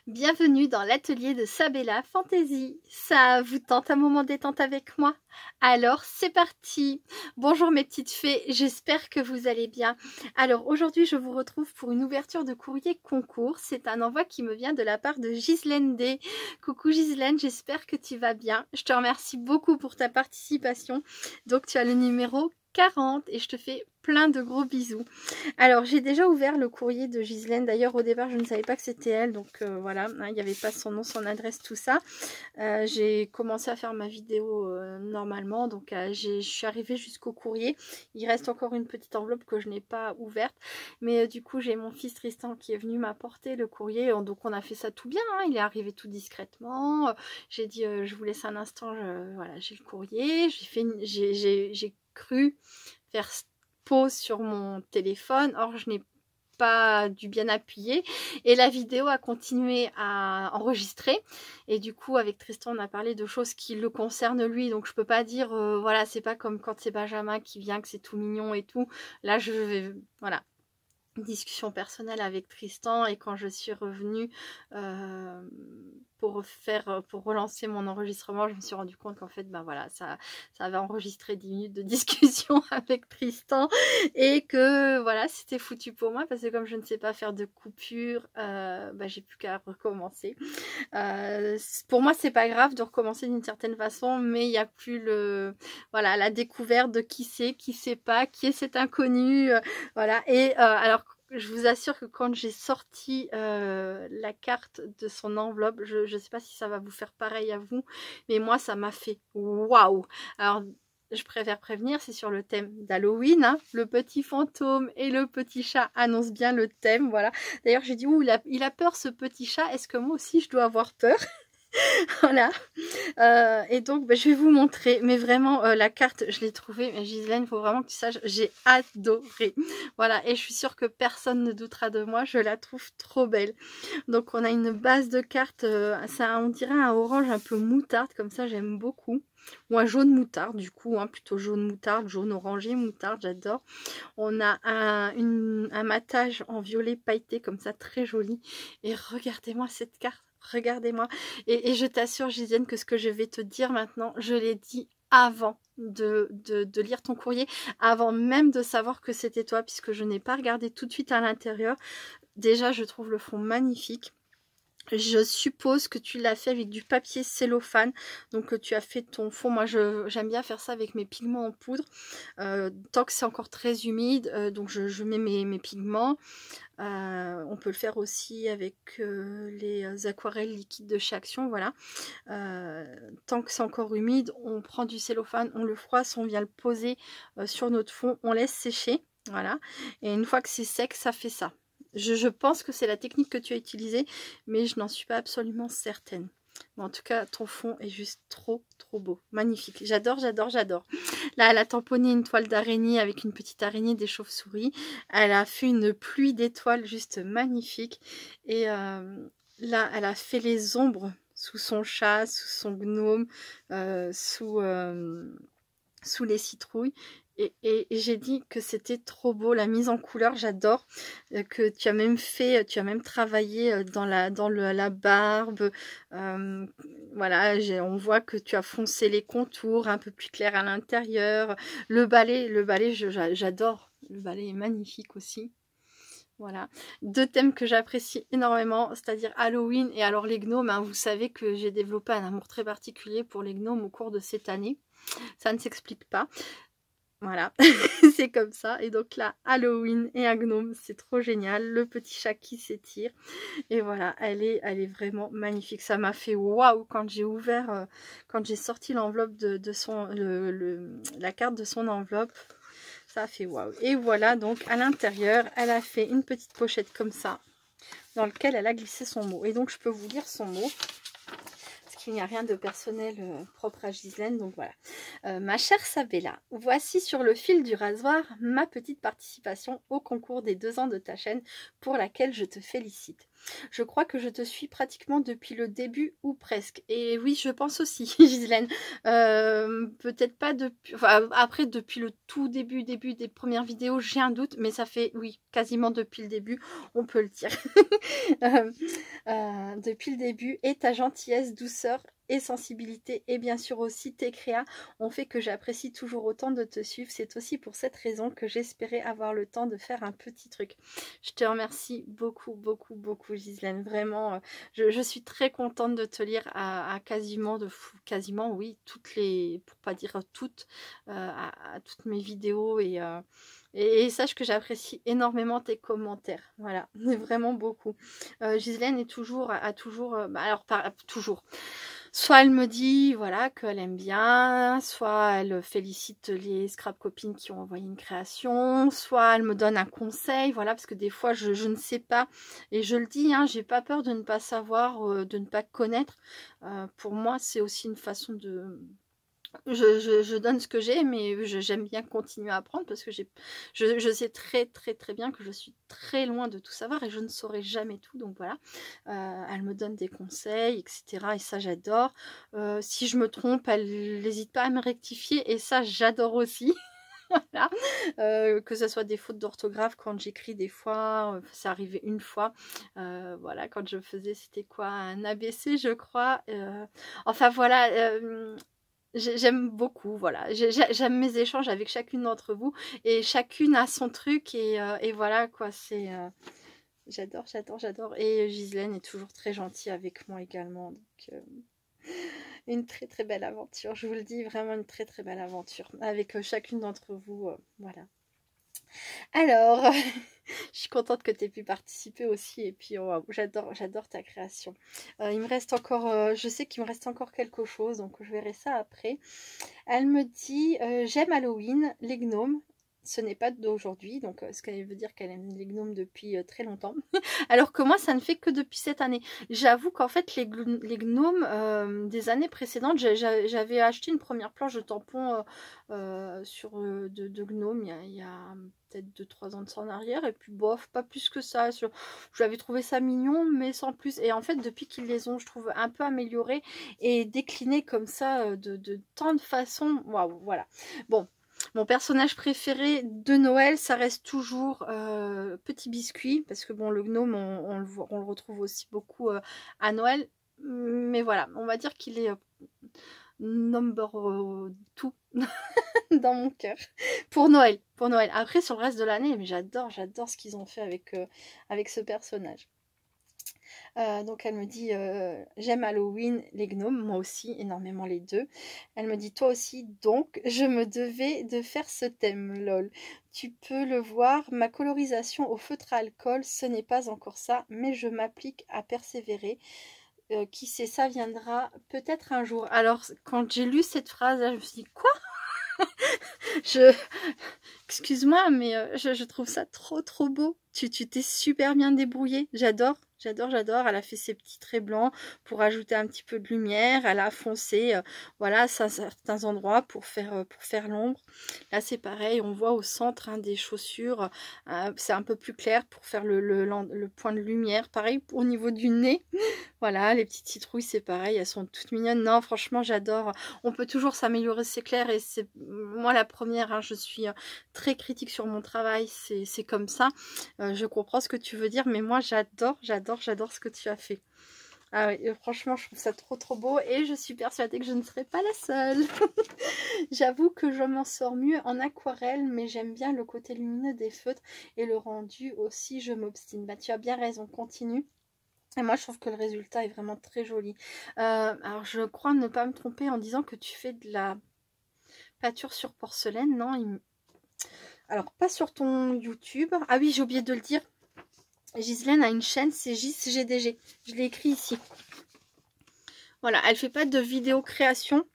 Bienvenue dans l'atelier de Sabella Fantasy. Ça vous tente un moment détente avec moi? Alors c'est parti. Bonjour mes petites fées, j'espère que vous allez bien. Alors aujourd'hui je vous retrouve pour une ouverture de courrier concours. C'est un envoi qui me vient de la part de Ghislaine D. Coucou Ghislaine, j'espère que tu vas bien. Je te remercie beaucoup pour ta participation. Donc tu as le numéro 40 et je te fais plein de gros bisous. Alors j'ai déjà ouvert le courrier de Ghislaine. D'ailleurs au départ je ne savais pas que c'était elle, donc voilà, hein, il n'y avait pas son nom, son adresse, tout ça. J'ai commencé à faire ma vidéo normalement, donc je suis arrivée jusqu'au courrier. Il reste encore une petite enveloppe que je n'ai pas ouverte, mais du coup j'ai mon fils Tristan qui est venu m'apporter le courrier, donc on a fait ça tout bien, hein, il est arrivé tout discrètement. J'ai dit je vous laisse un instant, voilà, j'ai le courrier, j'ai cru faire pause sur mon téléphone, or je n'ai pas dû bien appuyer et la vidéo a continué à enregistrer et du coup avec Tristan on a parlé de choses qui le concernent lui, donc je peux pas dire voilà, c'est pas comme quand c'est Benjamin qui vient que c'est tout mignon et tout. Là je vais, voilà, discussion personnelle avec Tristan, et quand je suis revenue pour relancer mon enregistrement, je me suis rendu compte qu'en fait ben voilà, ça avait enregistré 10 minutes de discussion avec Tristan et que voilà, c'était foutu pour moi parce que comme je ne sais pas faire de coupure, ben, j'ai plus qu'à recommencer. Pour moi c'est pas grave de recommencer d'une certaine façon, mais il n'y a plus voilà, la découverte de qui sait pas, qui est cet inconnu, voilà. Et alors je vous assure que quand j'ai sorti la carte de son enveloppe, je ne sais pas si ça va vous faire pareil à vous, mais moi ça m'a fait waouh. Alors je préfère prévenir, c'est sur le thème d'Halloween, hein. Le petit fantôme et le petit chat annoncent bien le thème, voilà. D'ailleurs j'ai dit, ouh, il a peur ce petit chat, est-ce que moi aussi je dois avoir peur? Voilà. Et donc bah, je vais vous montrer, mais vraiment la carte je l'ai trouvée, mais Ghislaine, il faut vraiment que tu saches, j'ai adoré, voilà, et je suis sûre que personne ne doutera de moi, je la trouve trop belle. Donc on a une base de cartes, ça on dirait un orange un peu moutarde, comme ça j'aime beaucoup, ou un jaune moutarde du coup, hein, plutôt jaune moutarde, jaune orangé moutarde, j'adore. On a un matage en violet pailleté comme ça, très joli, et regardez-moi cette carte. Regardez-moi, et je t'assure Ghislaine que ce que je vais te dire maintenant, je l'ai dit avant de lire ton courrier, avant même de savoir que c'était toi, puisque je n'ai pas regardé tout de suite à l'intérieur. Déjà je trouve le fond magnifique. Je suppose que tu l'as fait avec du papier cellophane, donc tu as fait ton fond. Moi j'aime bien faire ça avec mes pigments en poudre, tant que c'est encore très humide, donc je mets mes pigments. On peut le faire aussi avec les aquarelles liquides de chez Action, voilà. Tant que c'est encore humide, on prend du cellophane, on le froisse, on vient le poser sur notre fond, on laisse sécher, voilà. Et une fois que c'est sec, ça fait ça. Je pense que c'est la technique que tu as utilisée, mais je n'en suis pas absolument certaine. Bon, en tout cas, ton fond est juste trop beau, magnifique. J'adore, j'adore, j'adore. Là, elle a tamponné une toile d'araignée avec une petite araignée, des chauves-souris. Elle a fait une pluie d'étoiles juste magnifique. Et là, elle a fait les ombres sous son chat, sous son gnome, sous les citrouilles. Et j'ai dit que c'était trop beau, la mise en couleur, j'adore, que tu as même travaillé dans la barbe, voilà, on voit que tu as foncé les contours, un peu plus clair à l'intérieur. Le balai, j'adore, le balai est magnifique aussi. Voilà, deux thèmes que j'apprécie énormément, c'est-à-dire Halloween et alors les gnomes, hein. Vous savez que j'ai développé un amour très particulier pour les gnomes au cours de cette année. Ça ne s'explique pas. Voilà, c'est comme ça. Et donc là, Halloween et un gnome, c'est trop génial. Le petit chat qui s'étire. Et voilà, elle est vraiment magnifique. Ça m'a fait waouh quand j'ai ouvert, quand j'ai sorti l'enveloppe de son, la carte de son enveloppe. Ça a fait waouh. Et voilà, donc à l'intérieur, elle a fait une petite pochette comme ça, dans laquelle elle a glissé son mot. Et donc je peux vous lire son mot. Il n'y a rien de personnel propre à Ghislaine, donc voilà. Ma chère Sabella, voici sur le fil du rasoir ma petite participation au concours des 2 ans de ta chaîne pour laquelle je te félicite. Je crois que je te suis pratiquement depuis le début ou presque. Et oui, je pense aussi, Gislaine. Peut-être pas depuis... Enfin, après, depuis le tout début des premières vidéos, j'ai un doute. Mais ça fait, oui, quasiment depuis le début, on peut le dire. Euh, depuis le début. Et ta gentillesse, douceur et sensibilité et bien sûr aussi tes créas ont fait que j'apprécie toujours autant de te suivre. C'est aussi pour cette raison que j'espérais avoir le temps de faire un petit truc. Je te remercie beaucoup, beaucoup, beaucoup, Gislaine. Vraiment, je suis très contente de te lire à quasiment, quasiment, oui, toutes les, pour pas dire toutes, à toutes mes vidéos et sache que j'apprécie énormément tes commentaires. Voilà, vraiment beaucoup. Gislaine est toujours, a toujours, alors pas toujours. Soit elle me dit voilà qu'elle aime bien, soit elle félicite les scrap copines qui ont envoyé une création, soit elle me donne un conseil, voilà, parce que des fois je ne sais pas, et je le dis, hein, j'ai pas peur de ne pas savoir, de ne pas connaître. Pour moi, c'est aussi une façon de... Je donne ce que j'ai, mais j'aime bien continuer à apprendre parce que je sais très très très bien que je suis très loin de tout savoir et je ne saurai jamais tout. Donc voilà, elle me donne des conseils, etc. Et ça, j'adore. Si je me trompe, elle n'hésite pas à me rectifier et ça, j'adore aussi. Voilà. Que ce soit des fautes d'orthographe quand j'écris des fois, ça arrivait une fois. Voilà, quand je faisais, c'était quoi, un ABC, je crois. Enfin voilà. J'aime beaucoup, voilà. J'aime mes échanges avec chacune d'entre vous et chacune a son truc et voilà quoi. C'est j'adore, j'adore, j'adore. Et Gislaine est toujours très gentille avec moi également. Donc une très très belle aventure. Je vous le dis, vraiment une très très belle aventure avec chacune d'entre vous. Voilà. Alors, je suis contente que tu aies pu participer aussi. Et puis, wow, j'adore ta création. Il me reste encore, je sais qu'il me reste encore quelque chose, donc je verrai ça après. Elle me dit, j'aime Halloween, les gnomes. Ce n'est pas d'aujourd'hui, donc ce qui veut dire qu'elle aime les gnomes depuis très longtemps. Alors que moi, ça ne fait que depuis cette année. J'avoue qu'en fait, les gnomes des années précédentes, j'avais acheté une première planche de tampon de gnomes il y a peut-être 2-3 ans de ça en arrière. Et puis, bof, pas plus que ça. J'avais trouvé ça mignon, mais sans plus. Et en fait, depuis qu'ils les ont, je trouve, un peu améliorés et déclinés comme ça de tant de façons. Waouh, voilà. Bon. Mon personnage préféré de Noël, ça reste toujours Petit Biscuit, parce que bon, le gnome, on le retrouve aussi beaucoup à Noël. Mais voilà, on va dire qu'il est number two dans mon cœur. Pour Noël, pour Noël. Après, sur le reste de l'année, mais j'adore ce qu'ils ont fait avec ce personnage. Donc elle me dit j'aime Halloween, les gnomes, moi aussi énormément les deux. Elle me dit toi aussi, donc je me devais de faire ce thème, lol. Tu peux le voir, ma colorisation au feutre à alcool, ce n'est pas encore ça, mais je m'applique à persévérer. Qui sait, ça viendra peut-être un jour. Alors quand j'ai lu cette phrase là, je me suis dit quoi? Excuse-moi, mais je trouve ça trop beau. Tu t'es super bien débrouillée. J'adore. Elle a fait ses petits traits blancs pour ajouter un petit peu de lumière. Elle a foncé, voilà, à certains endroits pour faire l'ombre. Là, c'est pareil. On voit au centre hein, des chaussures. C'est un peu plus clair pour faire le point de lumière. Pareil au niveau du nez. Voilà, les petites citrouilles, c'est pareil. Elles sont toutes mignonnes. Non, franchement, j'adore. On peut toujours s'améliorer, c'est clair. Et c'est moi la première. Hein, je suis très critique sur mon travail, c'est comme ça. Je comprends ce que tu veux dire, mais moi j'adore ce que tu as fait. Ah oui, franchement, je trouve ça trop beau et je suis persuadée que je ne serai pas la seule. J'avoue que je m'en sors mieux en aquarelle, mais j'aime bien le côté lumineux des feutres et le rendu aussi, je m'obstine. Bah, tu as bien raison, continue. Et moi, je trouve que le résultat est vraiment très joli. Alors, je crois ne pas me tromper en disant que tu fais de la pâture sur porcelaine, non? Alors, pas sur ton YouTube. Ah oui, j'ai oublié de le dire. Gislaine a une chaîne, c'est GisGDG. Je l'ai écrit ici. Voilà, elle fait pas de vidéo création,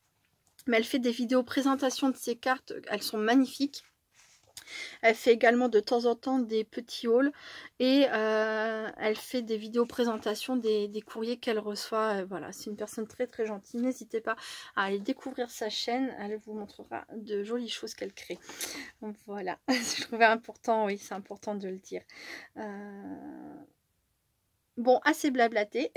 mais elle fait des vidéos présentation de ses cartes. Elles sont magnifiques. Elle fait également de temps en temps des petits hauls et elle fait des vidéos présentations des courriers qu'elle reçoit. Voilà, c'est une personne très gentille. N'hésitez pas à aller découvrir sa chaîne. Elle vous montrera de jolies choses qu'elle crée. Donc, voilà, je trouvais important, oui, c'est important de le dire. Bon, assez blablaté.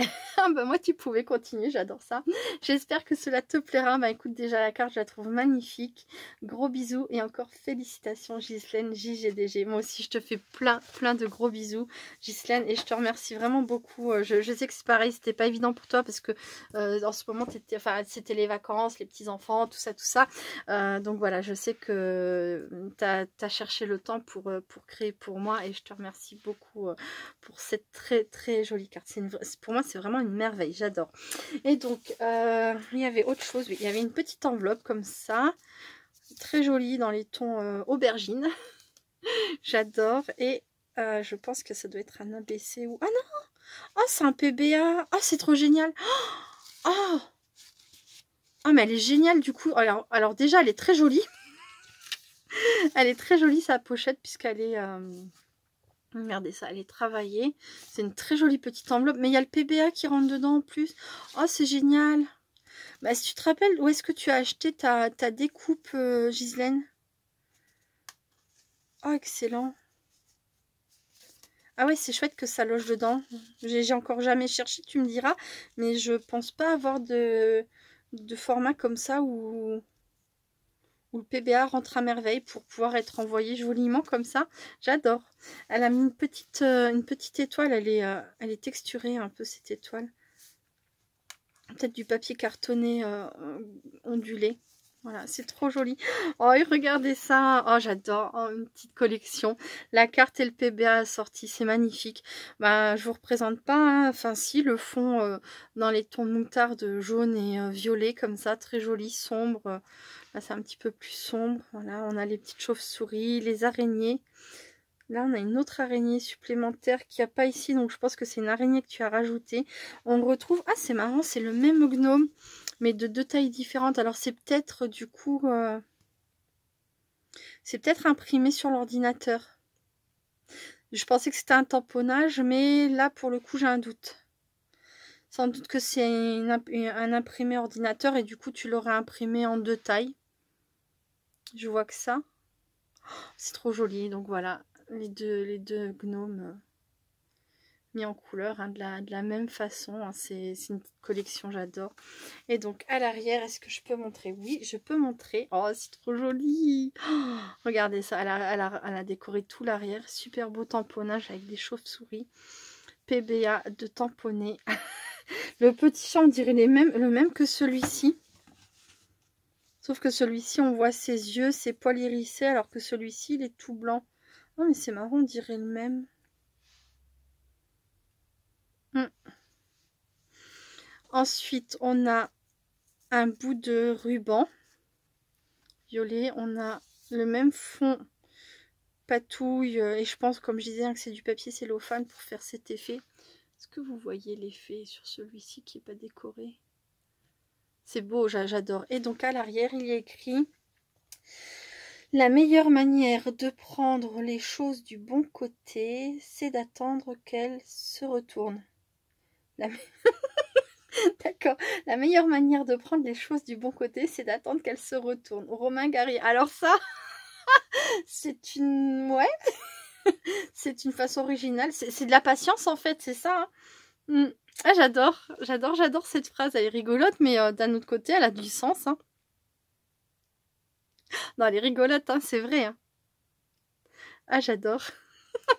Bah moi, tu pouvais continuer, j'adore ça. J'espère que cela te plaira. Bah écoute, déjà la carte, je la trouve magnifique. Gros bisous et encore félicitations, Ghislaine JGDG. Moi aussi, je te fais plein de gros bisous, Ghislaine, et je te remercie vraiment beaucoup. Je sais que c'est pareil, c'était pas évident pour toi parce que en ce moment, c'était les vacances, les petits-enfants, tout ça. Donc voilà, je sais que tu as cherché le temps pour créer pour moi et je te remercie beaucoup pour cette très jolie carte. Pour moi, c'est vraiment une merveille, j'adore. Et donc, il y avait autre chose, oui, il y avait une petite enveloppe comme ça, très jolie dans les tons aubergine. J'adore. Et je pense que ça doit être un ABC ou... Ah non! Oh, c'est un PBA! Oh, c'est trop génial! Oh! Oh, mais elle est géniale du coup. Alors déjà, elle est très jolie. Elle est très jolie sa pochette puisqu'elle est... Regardez ça, elle est travaillée. C'est une très jolie petite enveloppe. Mais il y a le PBA qui rentre dedans en plus. Oh, c'est génial. Bah, si tu te rappelles, où est-ce que tu as acheté ta découpe, Ghislaine? Oh, excellent. Ah ouais, c'est chouette que ça loge dedans. J'ai encore jamais cherché, tu me diras. Mais je pense pas avoir de format comme ça où le PBA rentre à merveille pour pouvoir être envoyé joliment comme ça. J'adore. Elle a mis une petite étoile. Elle est texturée un peu, cette étoile. Peut-être du papier cartonné ondulé. Voilà, c'est trop joli. Oh, et regardez ça. Oh, j'adore. Oh, une petite collection. La carte et le PBA assortis, c'est magnifique. Bah, je vous représente pas. Hein. Enfin, si, le fond dans les tons moutarde jaune et violet, comme ça, très joli, sombre. Là, c'est un petit peu plus sombre. Voilà, on a les petites chauves-souris, les araignées. Là, on a une autre araignée supplémentaire qu'il n'y a pas ici. Donc, je pense que c'est une araignée que tu as rajoutée. On retrouve... Ah, c'est marrant, c'est le même gnome, mais de 2 tailles différentes. Alors, c'est peut-être, du coup... c'est peut-être imprimé sur l'ordinateur. Je pensais que c'était un tamponnage, mais là, pour le coup, j'ai un doute. Sans doute que c'est un imprimé ordinateur et du coup, tu l'aurais imprimé en 2 tailles. Je vois que ça. Oh, c'est trop joli. Donc, voilà. Les deux gnomes mis en couleur hein, de la même façon. Hein, c'est une petite collection, j'adore. Et donc à l'arrière, est-ce que je peux montrer? Oui, je peux montrer. Oh, c'est trop joli. Oh, regardez ça, elle a décoré tout l'arrière. Super beau tamponnage avec des chauves-souris. PBA de tamponner. Le petit chat, on dirait le même que celui-ci. Sauf que celui-ci, on voit ses yeux, ses poils hérissés, alors que celui-ci, il est tout blanc. Oh, mais c'est marrant, on dirait le même. Ensuite, on a un bout de ruban violet. On a le même fond patouille. Et je pense, comme je disais, hein, que c'est du papier cellophane pour faire cet effet. Est-ce que vous voyez l'effet sur celui-ci qui n'est pas décoré? C'est beau, j'adore. Et donc, à l'arrière, il y a écrit... La meilleure manière de prendre les choses du bon côté, c'est d'attendre qu'elles se retournent. D'accord. La meilleure manière de prendre les choses du bon côté, c'est d'attendre qu'elles se retournent. Romain Gary. Alors ça, c'est une... Ouais. C'est une façon originale. C'est de la patience en fait, c'est ça. Hein. Ah, j'adore cette phrase. Elle est rigolote, mais d'un autre côté, elle a du sens. Hein. Non, elle est rigolote, hein, c'est vrai. Hein. Ah, j'adore.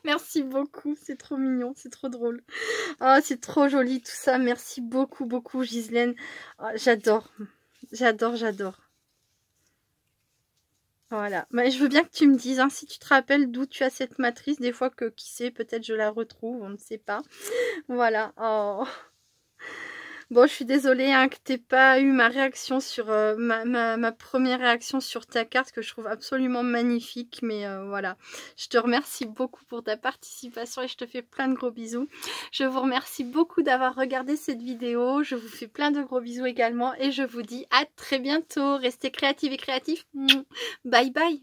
Merci beaucoup, c'est trop mignon, c'est trop drôle. Oh, c'est trop joli tout ça. Merci beaucoup, Ghislaine. Oh, j'adore. Voilà. Mais je veux bien que tu me dises, hein, si tu te rappelles d'où tu as cette matrice. Des fois que, qui sait, peut-être je la retrouve, on ne sait pas. Voilà. Oh. Bon, je suis désolée hein, que tu n'aies pas eu ma réaction sur ma première réaction sur ta carte que je trouve absolument magnifique. Mais voilà, je te remercie beaucoup pour ta participation et je te fais plein de gros bisous. Je vous remercie beaucoup d'avoir regardé cette vidéo. Je vous fais plein de gros bisous également et je vous dis à très bientôt. Restez créatifs et créatifs. Bye bye.